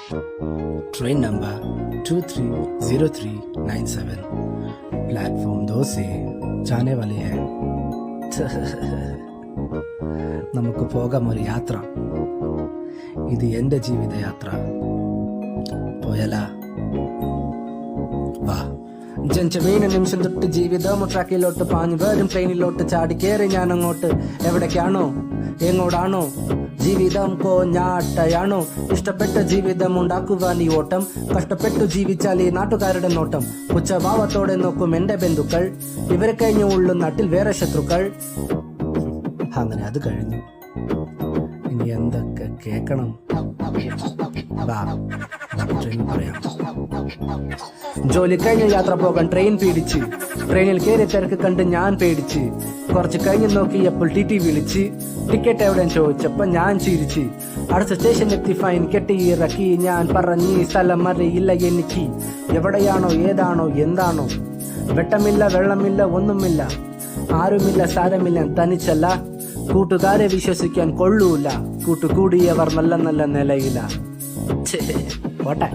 Train number 230397 platform 2 से जाने वाली है. നമുക്ക് പോകാം ഒരു യാത്ര. ഇത് എൻ്റെ ജീവിതയാത്ര. പോയാലാ? വാ. ജനിച്ച വീണ നിമിഷം തൊട്ട് ജീവിതം ട്രാക്കിലോട്ട് പാഞ്ഞു വരും. ട്രെയിനിലോട്ട് ചാടി കയറി ഞാൻ അങ്ങോട്ട്. എവിടേക്കാണോ എങ്ങോട്ടാണോ ജീവിതം കോഞ്ഞാട്ടയാണോ? ഇഷ്ടപ്പെട്ട ജീവിതം ഉണ്ടാക്കുവാൻ ഈ ഓട്ടം. കഷ്ടപ്പെട്ടു ജീവിച്ചാൽ ഈ നാട്ടുകാരുടെ നോട്ടം. പുച്ഛഭാവത്തോടെ നോക്കും എന്റെ ബന്ധുക്കൾ. ഇവരെ കഴിഞ്ഞ ഉള്ളും നാട്ടിൽ വേറെ ശത്രുക്കൾ. അങ്ങനെ അത് കഴിഞ്ഞു. ഇനി എന്തൊക്കെ കേക്കണം? ട്രെയിൻ പറയാം. ജോലി കഴിഞ്ഞ യാത്ര പോകാൻ ട്രെയിൻ പീഡിച്ച്. ട്രെയിനിൽ കയറി തിരക്ക് കണ്ട് ഞാൻ പേടിച്ച്. കുറച്ച് കഴിഞ്ഞ് നോക്കിയപ്പോൾ ടി വിളിച്ച്. ടിക്കറ്റ് എവിടെ ചോദിച്ചപ്പോ ഞാൻ ചിരിച്ച്. അടുത്ത സ്റ്റേഷനിലെത്തി ഫൈൻ കെട്ടി ഇറക്കി. ഞാൻ പറഞ്ഞ് സ്ഥലം അറിയില്ല എനിക്ക്. എവിടെയാണോ ഏതാണോ എന്താണോ? വെട്ടമില്ല വെള്ളമില്ല ഒന്നുമില്ല. ആരുമില്ല സാരമില്ല തനിച്ചല്ല. കൂട്ടുകാരെ വിശ്വസിക്കാൻ കൊള്ളൂല. കൂട്ടുകൂടിയവർ നല്ല നല്ല നിലയില. പോട്ടെ.